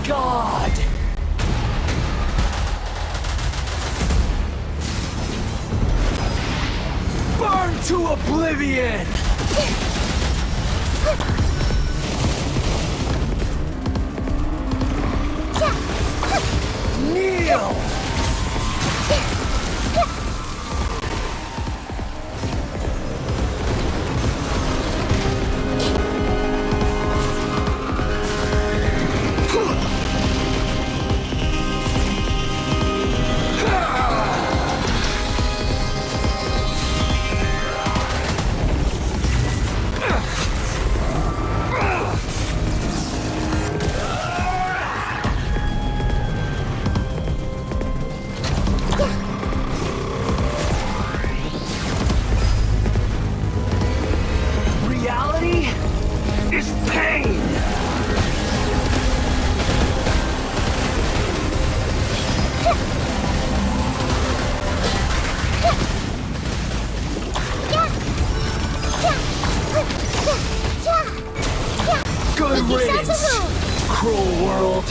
god! Burn to oblivion! Kneel! Good riddance, cruel world.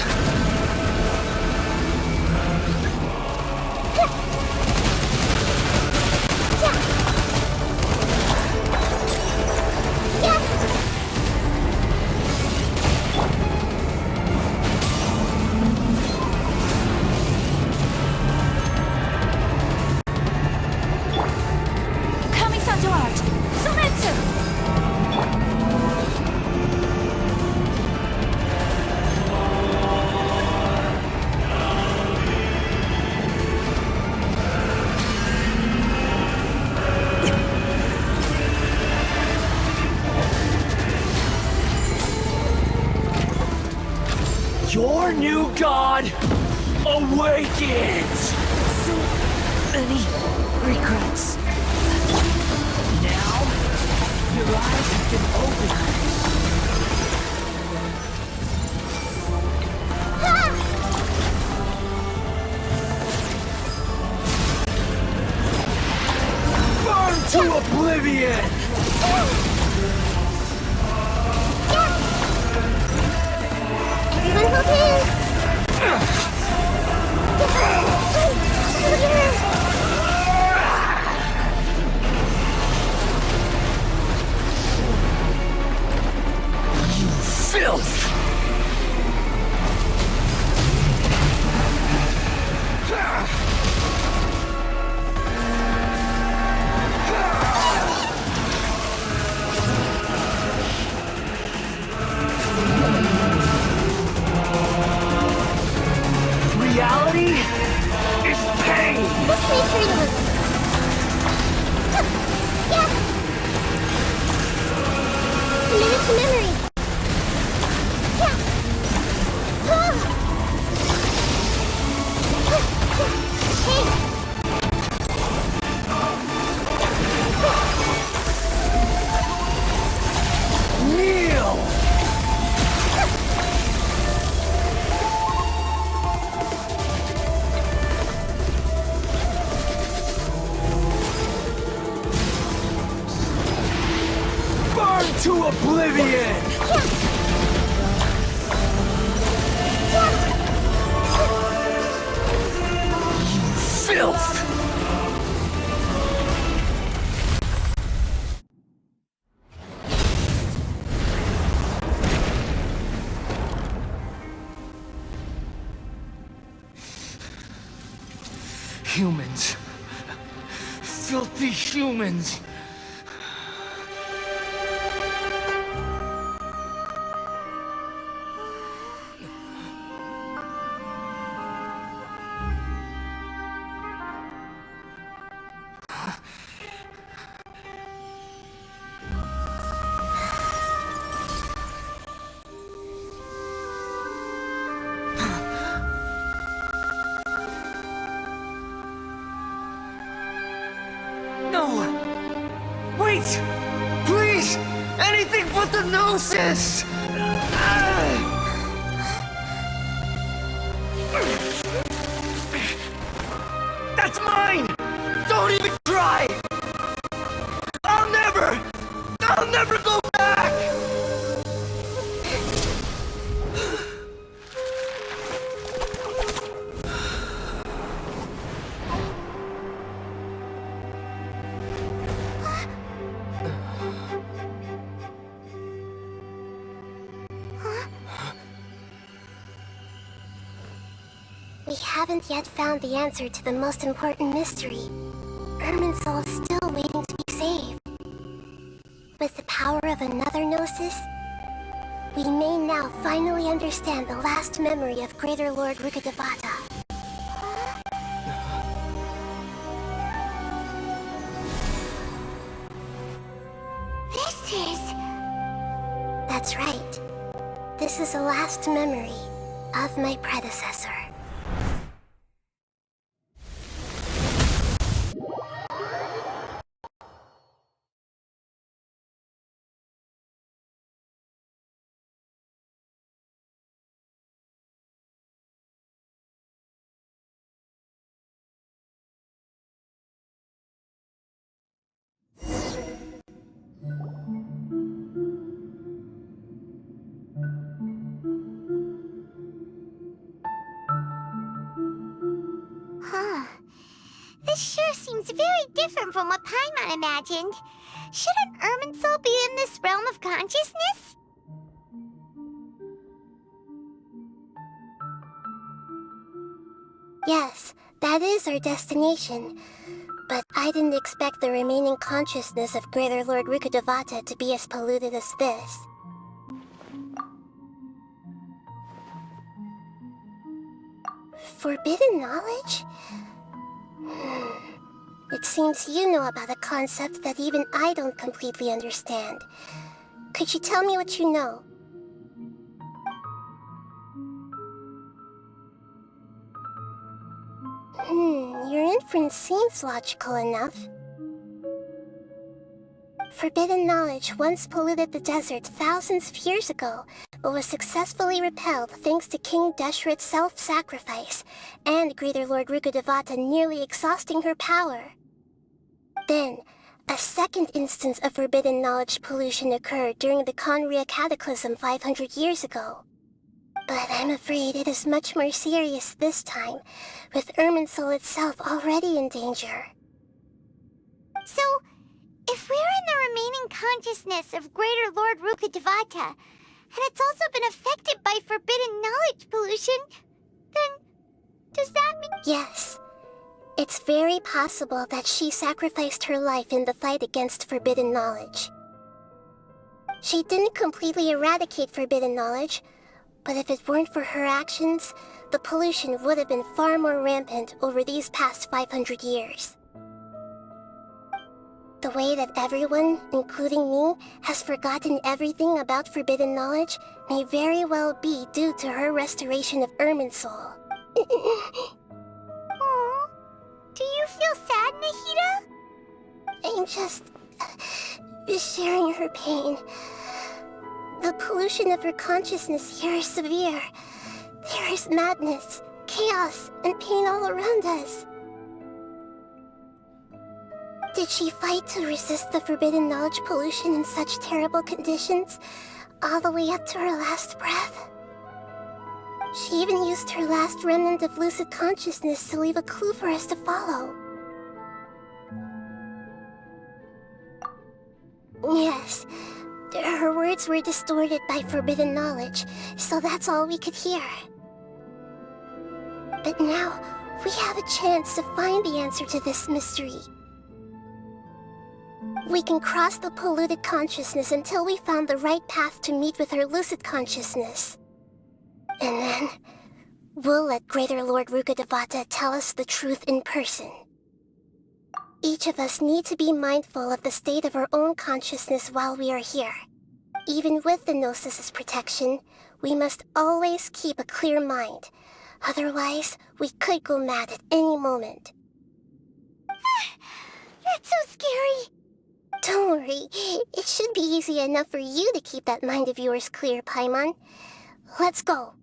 Your new god awakens! So many regrets. Now, your eyes have been opened. Burn to oblivion! Everyone hold hands! You filth! Reality is pain! This may hurt a little. Yeah! Committed to memory. Yeah! Hey! Kneel! Burn to oblivion! You filth! Humans. Filthy humans. No! Wait! Please! Anything but the gnosis! That's mine! Don't even try! I'll never go back! We haven't yet found the answer to the most important mystery. Irminsul is still waiting to be saved. With the power of another Gnosis, we may now finally understand the last memory of Greater Lord Rukkhadevata. That's right. This is the last memory of my predecessor. Huh. This sure seems very different from what Paimon imagined. Shouldn't Irminsul be in this realm of consciousness? Yes, that is our destination. But I didn't expect the remaining consciousness of Greater Lord Rukkhadevata to be as polluted as this. Forbidden knowledge? It seems you know about a concept that even I don't completely understand. Could you tell me what you know? Your inference seems logical enough. Forbidden knowledge once polluted the desert thousands of years ago, but was successfully repelled thanks to King Deshret's self-sacrifice, and Greater Lord Rukkhadevata nearly exhausting her power. Then, a second instance of forbidden knowledge pollution occurred during the Conria Cataclysm 500 years ago. But I'm afraid it is much more serious this time, with Irminsul itself already in danger. So, if we're in the remaining consciousness of Greater Lord Rukkhadevata, and it's also been affected by forbidden knowledge pollution, then does that mean... Yes. It's very possible that she sacrificed her life in the fight against forbidden knowledge. She didn't completely eradicate forbidden knowledge, but if it weren't for her actions, the pollution would have been far more rampant over these past 500 years. The way that everyone, including me, has forgotten everything about forbidden knowledge may very well be due to her restoration of Irminsul. Aww. Do you feel sad, Nahida? I'm just sharing her pain. The pollution of her consciousness here is severe. There is madness, chaos, and pain all around us. Did she fight to resist the forbidden knowledge pollution in such terrible conditions, all the way up to her last breath? She even used her last remnant of lucid consciousness to leave a clue for us to follow. Yes, her words were distorted by forbidden knowledge, so that's all we could hear. But now, we have a chance to find the answer to this mystery. We can cross the polluted consciousness until we found the right path to meet with our lucid consciousness. And then, we'll let Greater Lord Rukkhadevata tell us the truth in person. Each of us need to be mindful of the state of our own consciousness while we are here. Even with the Gnosis' protection, we must always keep a clear mind. Otherwise, we could go mad at any moment. That's so scary. Don't worry, it should be easy enough for you to keep that mind of yours clear, Paimon. Let's go.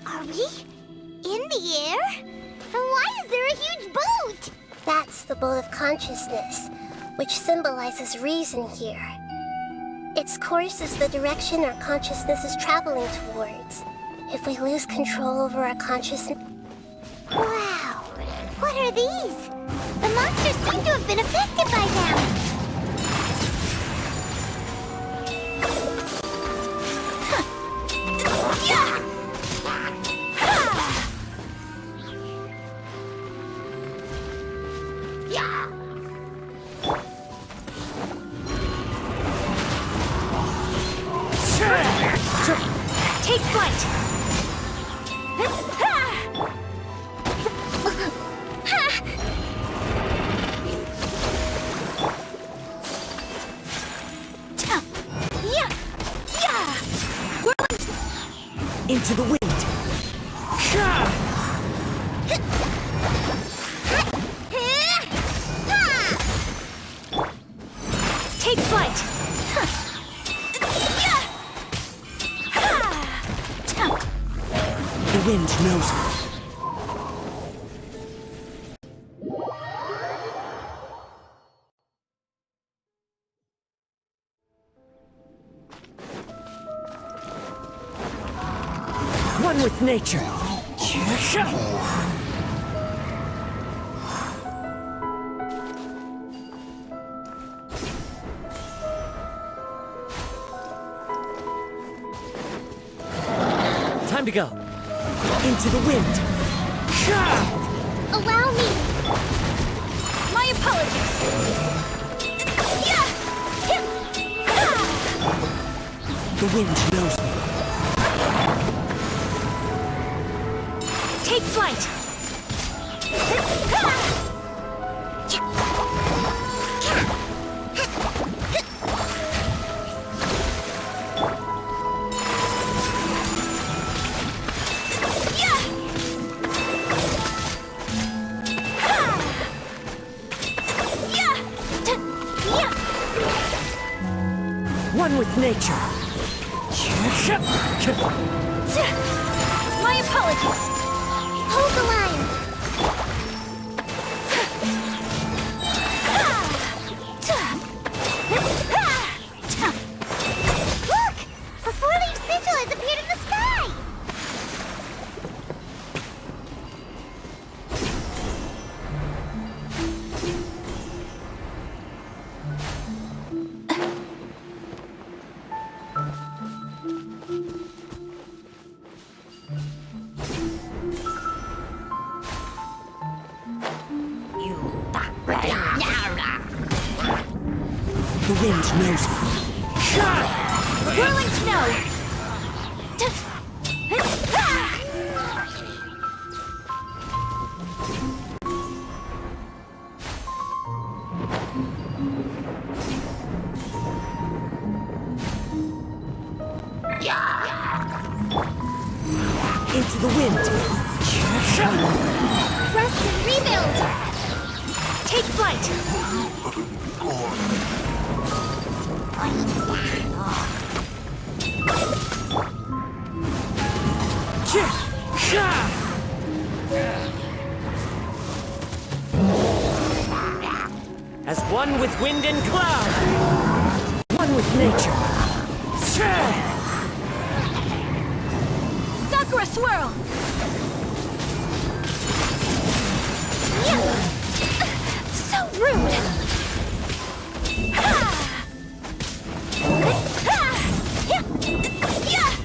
Are we in the air? And why is there a huge boat? That's the boat of consciousness, which symbolizes reason here. Its course is the direction our consciousness is traveling towards. If we lose control over our consciousness... Wow! What are these? The monsters seem to have been affected by them. Into the wind! Take flight! The wind knows me. One with nature. Time to go. Into the wind. Allow me. My apologies. The wind knows me. Take flight. One with nature. My apologies. Hold the line. Look! A four-leaf sigil has appeared in the sky! The wind knows me. Whirling snow! Into the wind. Rest and rebuild! Take flight. As one with wind and cloud, one with nature. Sakura swirl! So rude!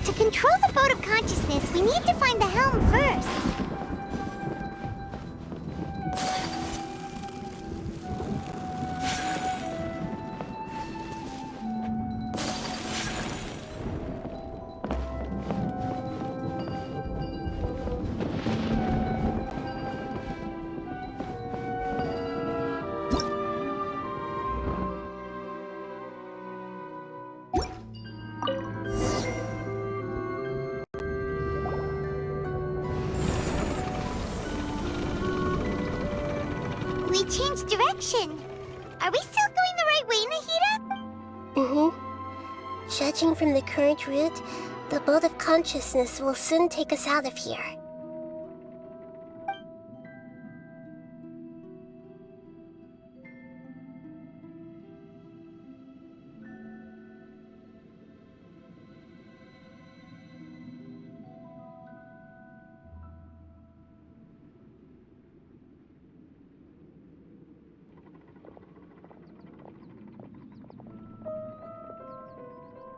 To control the boat of consciousness, we need to find the helm first. We changed direction. Are we still going the right way, Nahida? Mm-hmm. Judging from the current route, the boat of consciousness will soon take us out of here.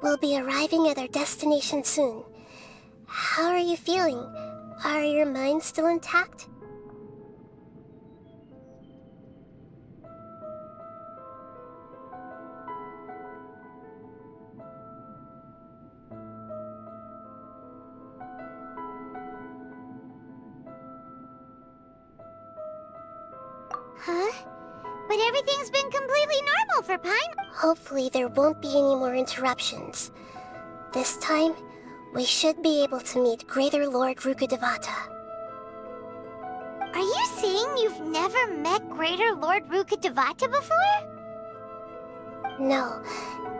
We'll be arriving at our destination soon. How are you feeling? Are your minds still intact? Huh? But everything's been completely normal for Paimon. Hopefully there won't be any more interruptions. This time, we should be able to meet Greater Lord Rukkhadevata. Are you saying you've never met Greater Lord Rukkhadevata before? No,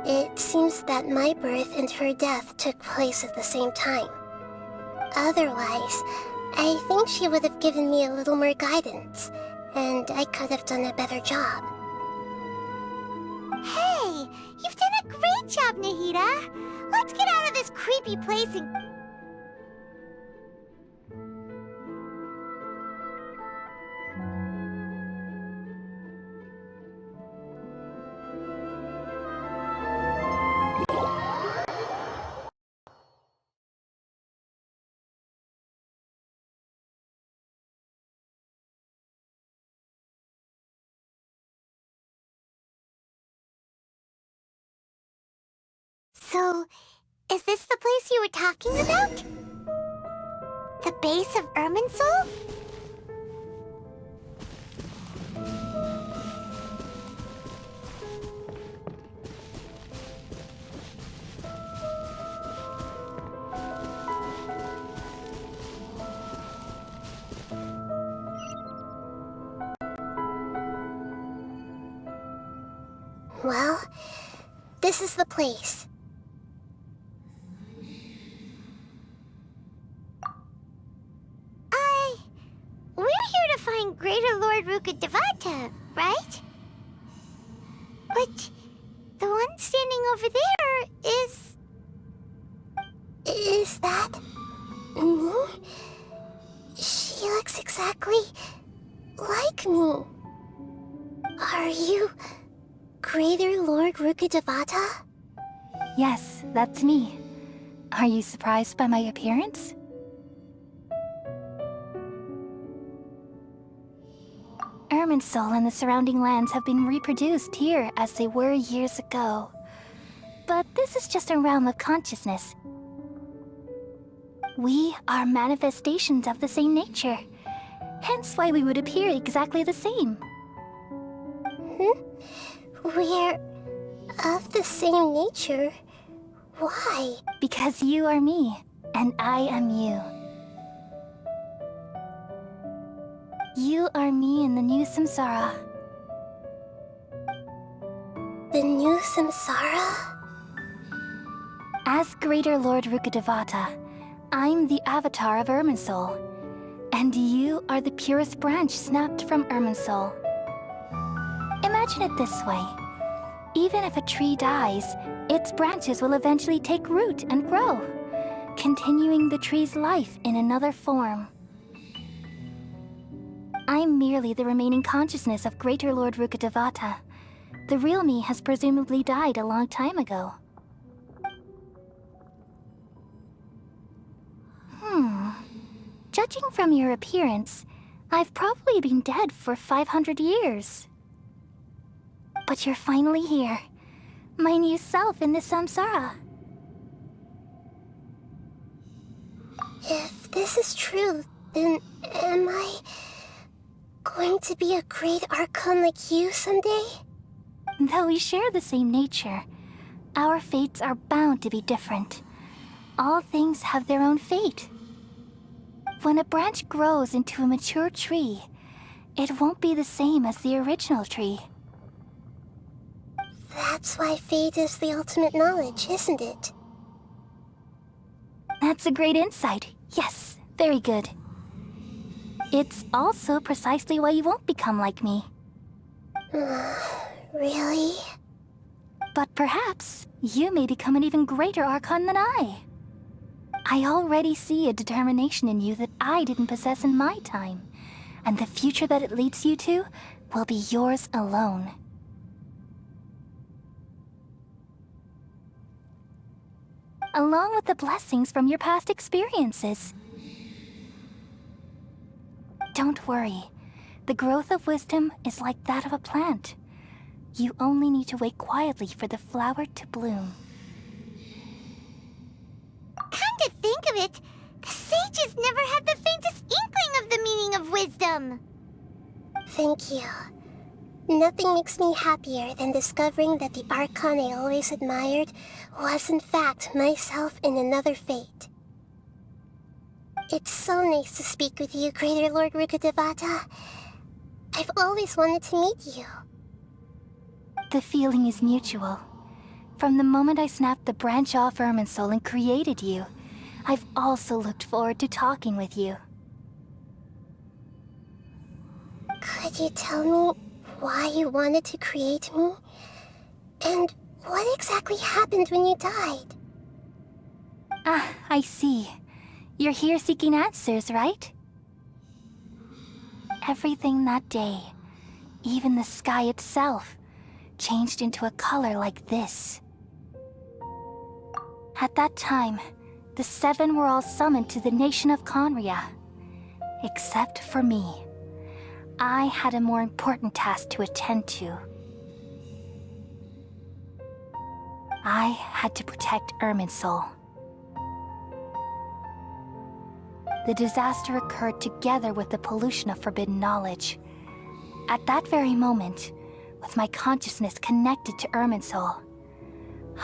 it seems that my birth and her death took place at the same time. Otherwise, I think she would have given me a little more guidance, and I could have done a better job. Hey, you've done a great job, Nahida. Let's get out of this creepy place and... So, is this the place you were talking about? The base of Irminsul? Well, this is the place. We're here to find Greater Lord Rukkhadevata, right? But the one standing over there is... Is that... me? She looks exactly like me. Are you Greater Lord Rukkhadevata? Yes, that's me. Are you surprised by my appearance? Irminsul and the surrounding lands have been reproduced here as they were years ago. But this is just a realm of consciousness. We are manifestations of the same nature. Hence why we would appear exactly the same. We're of the same nature. Why? Because you are me, and I am you. You are me in the new samsara. The new samsara? As Greater Lord Rukkhadevata, I'm the avatar of Irminsul, and you are the purest branch snapped from Irminsul. Imagine it this way. Even if a tree dies, its branches will eventually take root and grow, continuing the tree's life in another form. I'm merely the remaining consciousness of Greater Lord Rukkhadevata. The real me has presumably died a long time ago. Judging from your appearance, I've probably been dead for 500 years. But you're finally here. My new self in the samsara. If this is true, then am I going to be a great archon like you someday? Though we share the same nature, our fates are bound to be different. All things have their own fate. When a branch grows into a mature tree, it won't be the same as the original tree. That's why fate is the ultimate knowledge, isn't it? That's a great insight. Yes, very good. It's also precisely why you won't become like me. Really? But perhaps you may become an even greater archon than I. I already see a determination in you that I didn't possess in my time, and the future that it leads you to will be yours alone. Along with the blessings from your past experiences. Don't worry. The growth of wisdom is like that of a plant. You only need to wait quietly for the flower to bloom. Come to think of it, the sages never had the faintest inkling of the meaning of wisdom. Thank you. Nothing makes me happier than discovering that the Archon I always admired was in fact myself in another fate. It's so nice to speak with you, Greater Lord Rukkhadevata. I've always wanted to meet you. The feeling is mutual. From the moment I snapped the branch off Irminsul and created you, I've also looked forward to talking with you. Could you tell me why you wanted to create me? And what exactly happened when you died? Ah, I see. You're here seeking answers, right? Everything that day, even the sky itself, changed into a color like this. At that time, the seven were all summoned to the nation of Conria. Except for me. I had a more important task to attend to. I had to protect Irminsul. The disaster occurred together with the pollution of forbidden knowledge. At that very moment, with my consciousness connected to Irminsul,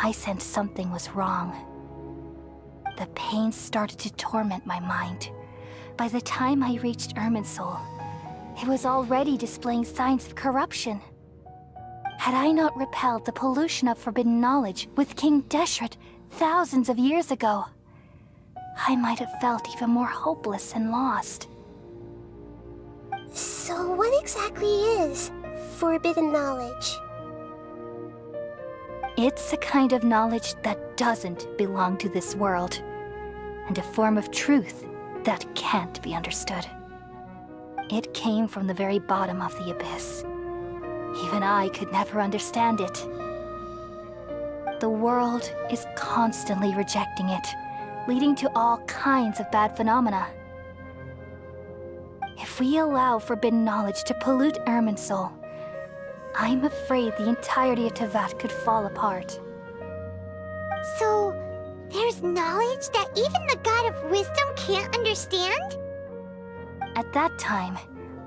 I sensed something was wrong. The pain started to torment my mind. By the time I reached Irminsul, it was already displaying signs of corruption. Had I not repelled the pollution of forbidden knowledge with King Deshret thousands of years ago, I might have felt even more hopeless and lost. So what exactly is forbidden knowledge? It's a kind of knowledge that doesn't belong to this world, and a form of truth that can't be understood. It came from the very bottom of the abyss. Even I could never understand it. The world is constantly rejecting it, leading to all kinds of bad phenomena. If we allow forbidden knowledge to pollute Irminsul, I'm afraid the entirety of Tevat could fall apart. So, there's knowledge that even the God of Wisdom can't understand? At that time,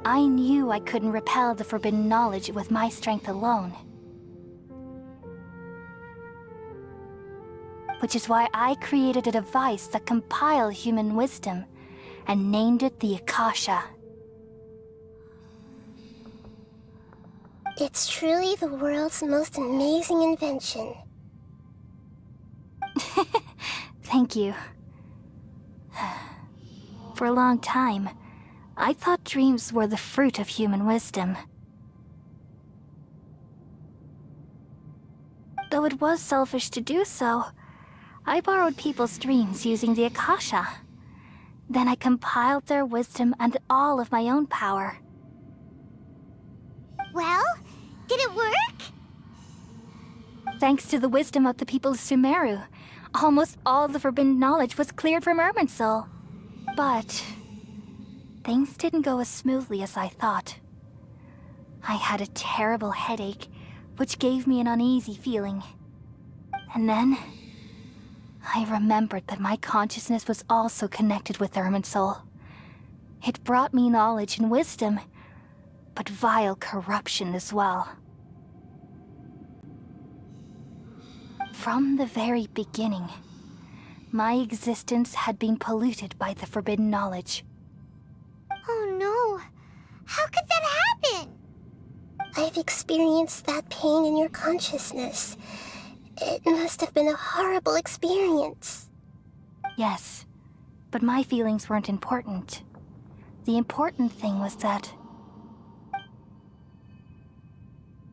I knew I couldn't repel the forbidden knowledge with my strength alone. Which is why I created a device that compiled human wisdom and named it the Akasha. It's truly the world's most amazing invention. Thank you. For a long time, I thought dreams were the fruit of human wisdom. Though it was selfish to do so, I borrowed people's dreams using the Akasha. Then I compiled their wisdom and all of my own power. Well, did it work? Thanks to the wisdom of the people of Sumeru, almost all the forbidden knowledge was cleared from Irminsul. But things didn't go as smoothly as I thought. I had a terrible headache, which gave me an uneasy feeling. And then I remembered that my consciousness was also connected with Irminsul. It brought me knowledge and wisdom, but vile corruption as well. From the very beginning, my existence had been polluted by the forbidden knowledge. Oh no. How could that happen? I've experienced that pain in your consciousness. It must have been a horrible experience. Yes, but my feelings weren't important. The important thing was that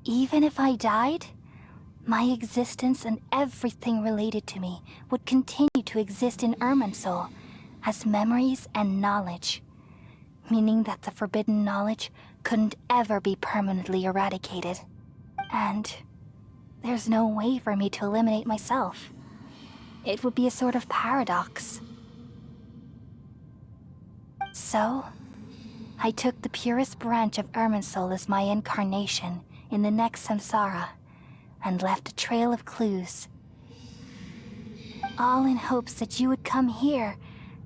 even if I died, my existence and everything related to me would continue to exist in Irminsul as memories and knowledge, meaning that the forbidden knowledge couldn't ever be permanently eradicated. And there's no way for me to eliminate myself. It would be a sort of paradox. So, I took the purest branch of Irminsul as my incarnation in the next samsara, and left a trail of clues. All in hopes that you would come here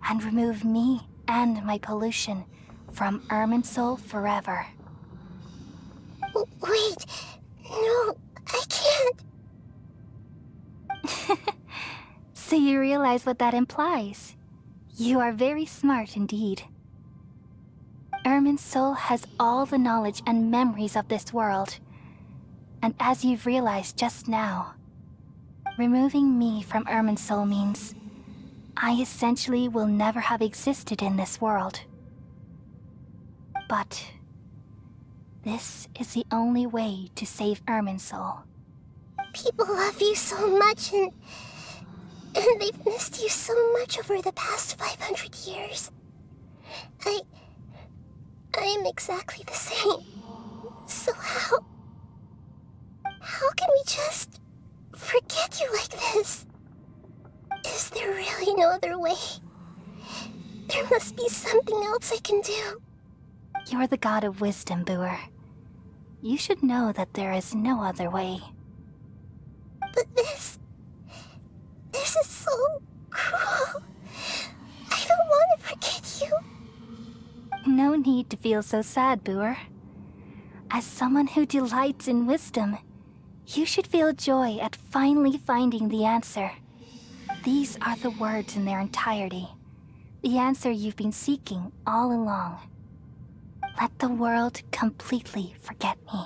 and remove me and my pollution from Irminsul forever. Wait. No, I can't. So you realize what that implies. You are very smart indeed. Irminsul has all the knowledge and memories of this world. And as you've realized just now, removing me from Irminsul means I essentially will never have existed in this world. But this is the only way to save Irminsul. People love you so much, and they've missed you so much over the past 500 years. I am exactly the same. So how can we just forget you like this? Is there really no other way? There must be something else I can do. You're the god of wisdom, Boer. You should know that there is no other way. But this is so cruel. I don't want to forget you. No need to feel so sad, Boer. As someone who delights in wisdom, you should feel joy at finally finding the answer. These are the words in their entirety. The answer you've been seeking all along. Let the world completely forget me.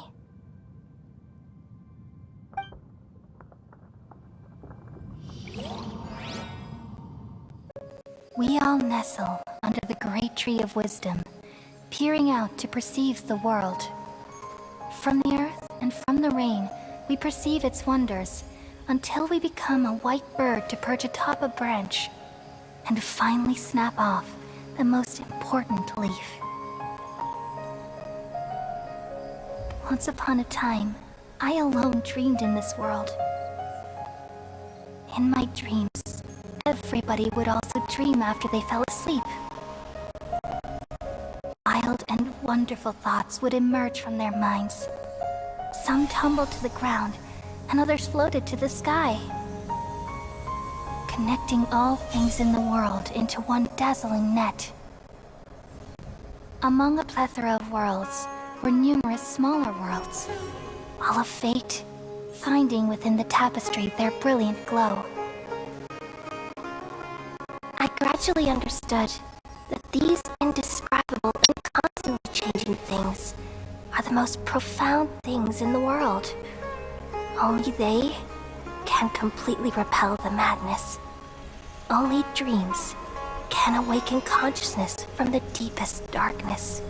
We all nestle under the great tree of wisdom, peering out to perceive the world. From the earth and from the rain, we perceive its wonders, until we become a white bird to perch atop a branch, and finally snap off the most important leaf. Once upon a time, I alone dreamed in this world. In my dreams, everybody would also dream after they fell asleep. Wild and wonderful thoughts would emerge from their minds. Some tumbled to the ground, and others floated to the sky, connecting all things in the world into one dazzling net. Among a plethora of worlds were numerous smaller worlds, all of fate, finding within the tapestry their brilliant glow. I gradually understood that these indescribable and constantly changing things are the most profound things in the world. Only they can completely repel the madness. Only dreams can awaken consciousness from the deepest darkness.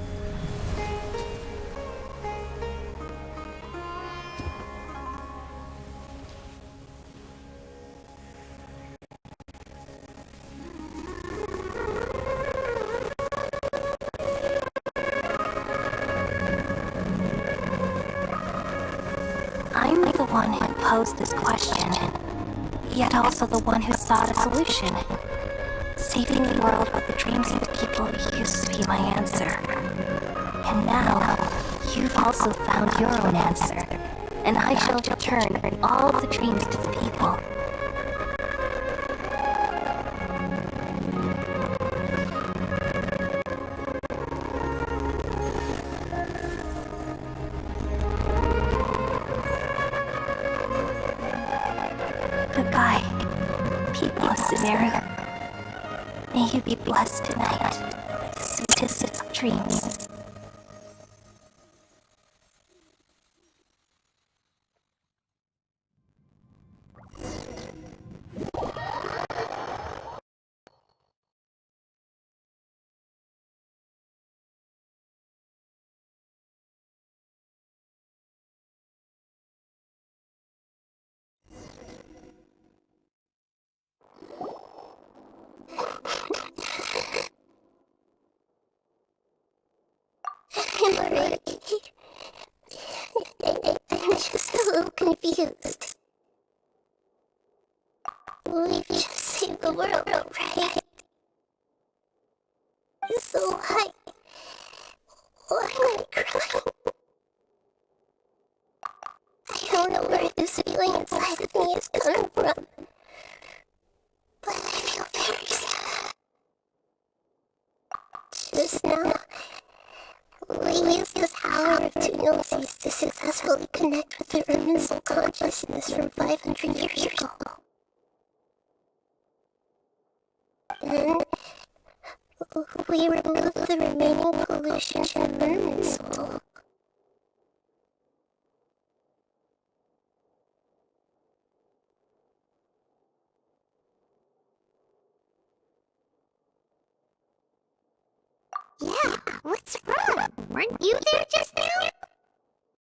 I'm the one who posed this question, yet also the one who sought a solution. Saving the world with the dreams of people used to be my answer. And now, you've also found your own answer, and I shall return all the dreams to the people. Goodbye, people of Sumeru. May you be blessed tonight with the sweetest of dreams. I'm already... I'm just a little confused. We just saved the world, right? So why am I crying? I don't know where this feeling inside of me is coming from, but I feel very sad. Just now, Lee was just howling of two noses to successfully connect with the Irminsul consciousness from 500 years ago. Then, we removed the remaining pollution from Irminsul. Yeah, what's wrong? Weren't you there just now?